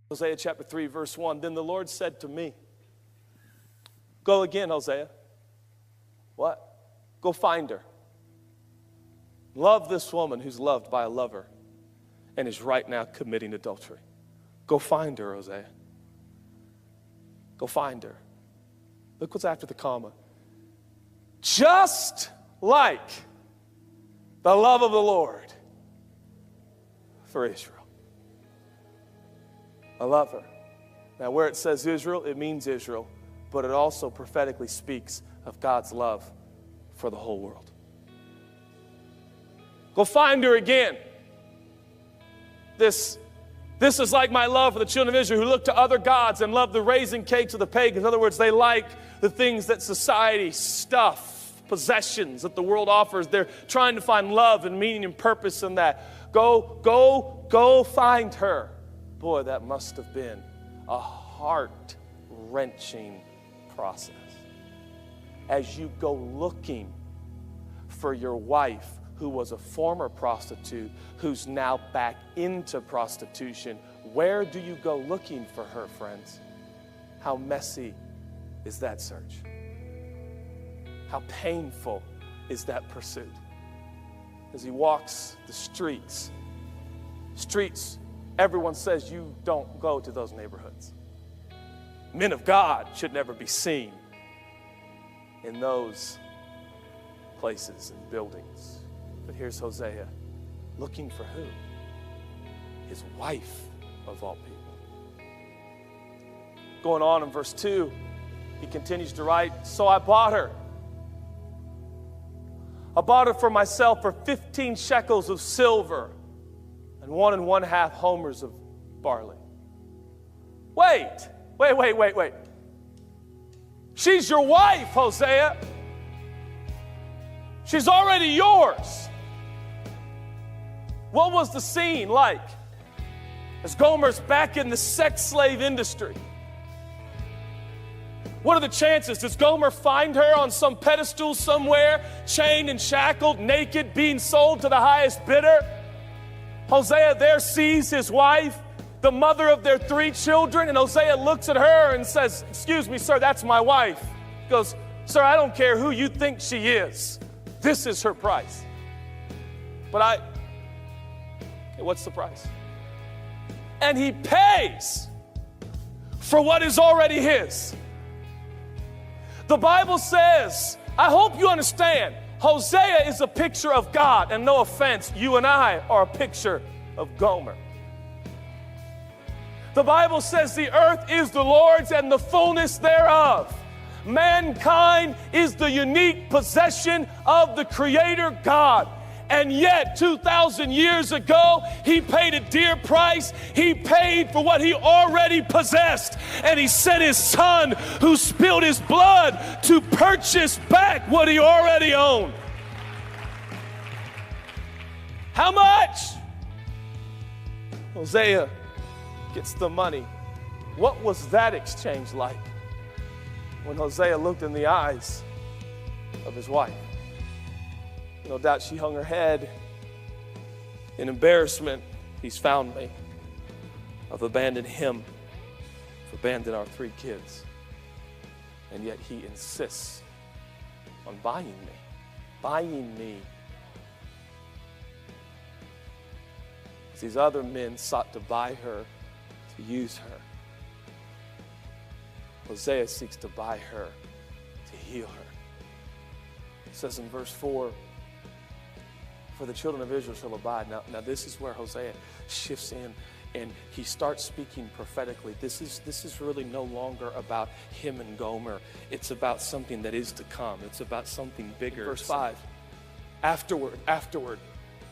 Hosea chapter 3, verse 1, then the Lord said to me, go again, Hosea. What? Go find her. Love this woman who's loved by a lover and is right now committing adultery. Go find her, Hosea. Go find her. Look what's after the comma. Just like the love of the Lord for Israel. I love her. Now, where it says Israel, it means Israel, but it also prophetically speaks of God's love for the whole world. Go find her again. This is like my love for the children of Israel who look to other gods and love the raisin cakes of the pagans. In other words, they like the things that society, stuff, possessions that the world offers. They're trying to find love and meaning and purpose in that. Go find her. Boy, that must have been a heart-wrenching process. As you go looking for your wife who was a former prostitute who's now back into prostitution, where do you go looking for her, friends? How messy is that search? How painful is that pursuit? As he walks the streets, everyone says you don't go to those neighborhoods. Men of God should never be seen in those places and buildings. But here's Hosea looking for who? His wife, of all people. Going on in verse 2, he continues to write, so I bought her. I bought her for myself for 15 shekels of silver and 1 1/2 homers of barley. Wait. She's your wife, Hosea. She's already yours. What was the scene like as Gomer's back in the sex slave industry? What are the chances? Does Gomer find her on some pedestal somewhere, chained and shackled, naked, being sold to the highest bidder? Hosea there sees his wife, the mother of their 3 children, and Hosea looks at her and says, excuse me, sir, that's my wife. He goes, sir, I don't care who you think she is. This is her price. But okay, what's the price? And he pays for what is already his. The Bible says, I hope you understand, Hosea is a picture of God, and no offense, you and I are a picture of Gomer. The Bible says the earth is the Lord's and the fullness thereof. Mankind is the unique possession of the Creator God. And yet, 2,000 years ago, he paid a dear price. He paid for what he already possessed. And he sent his son, who spilled his blood, to purchase back what he already owned. How much? Hosea gets the money. What was that exchange like when Hosea looked in the eyes of his wife? No doubt she hung her head in embarrassment. He's found me. I've abandoned him. I've abandoned our 3 kids. And yet he insists on buying me. Buying me. As these other men sought to buy her, to use her, Hosea seeks to buy her, to heal her. It says in verse 4, for the children of Israel shall abide. Now this is where Hosea shifts in and he starts speaking prophetically. This is really no longer about him and Gomer. It's about something that is to come. It's about something bigger. Verse 5, afterward,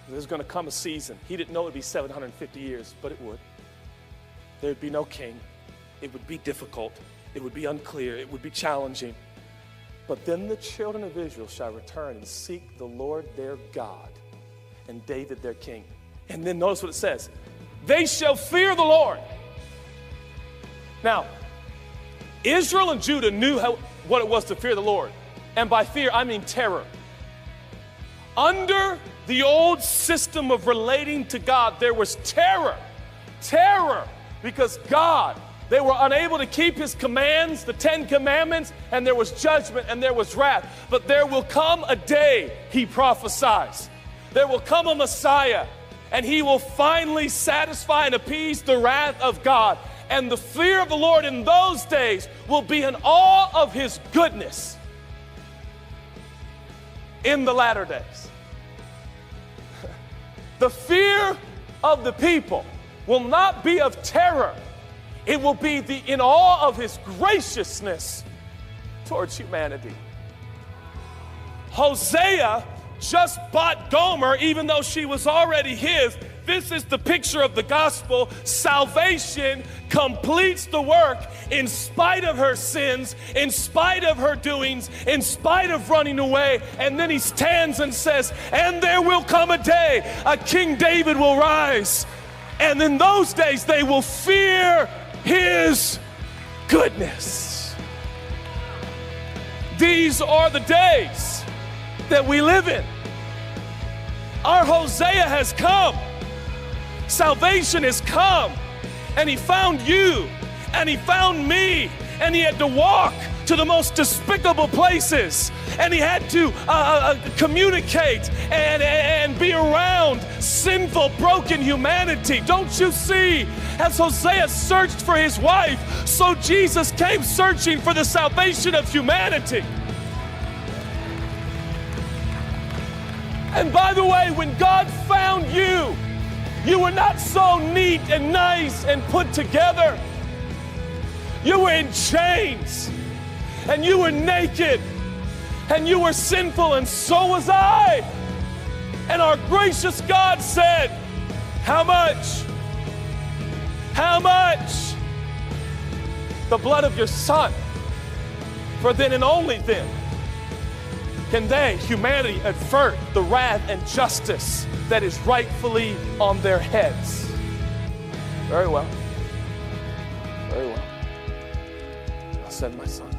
there's going to come a season. He didn't know it would be 750 years, but it would. There'd be no king. It would be difficult. It would be unclear. It would be challenging. But then the children of Israel shall return and seek the Lord their God and David their king. And then notice what it says. They shall fear the Lord. Now, Israel and Judah knew what it was to fear the Lord. And by fear, I mean terror. Under the old system of relating to God, there was terror. Terror because God, they were unable to keep his commands, the 10 commandments, and there was judgment and there was wrath. But there will come a day, he prophesies. There will come a Messiah, and he will finally satisfy and appease the wrath of God. And the fear of the Lord in those days will be in awe of his goodness in the latter days. The fear of the people will not be of terror. It will be in awe of his graciousness towards humanity. Hosea just bought Gomer, even though she was already his. This is the picture of the gospel. Salvation completes the work in spite of her sins, in spite of her doings, in spite of running away. And then he stands and says, and there will come a day, a King David will rise. And in those days they will fear his goodness. These are the days that we live in. Our Hosea has come. Salvation has come. And he found you, and he found me, and he had to walk to the most despicable places, and he had to communicate and be around sinful, broken humanity. Don't you see? As Hosea searched for his wife, so Jesus came searching for the salvation of humanity. And by the way, when God found you, you were not so neat and nice and put together. You were in chains, and you were naked, and you were sinful, and so was I. And our gracious God said, how much? How much? The blood of your Son. For then and only then can they, humanity, avert the wrath and justice that is rightfully on their heads. Very well. Very well. I'll send my Son.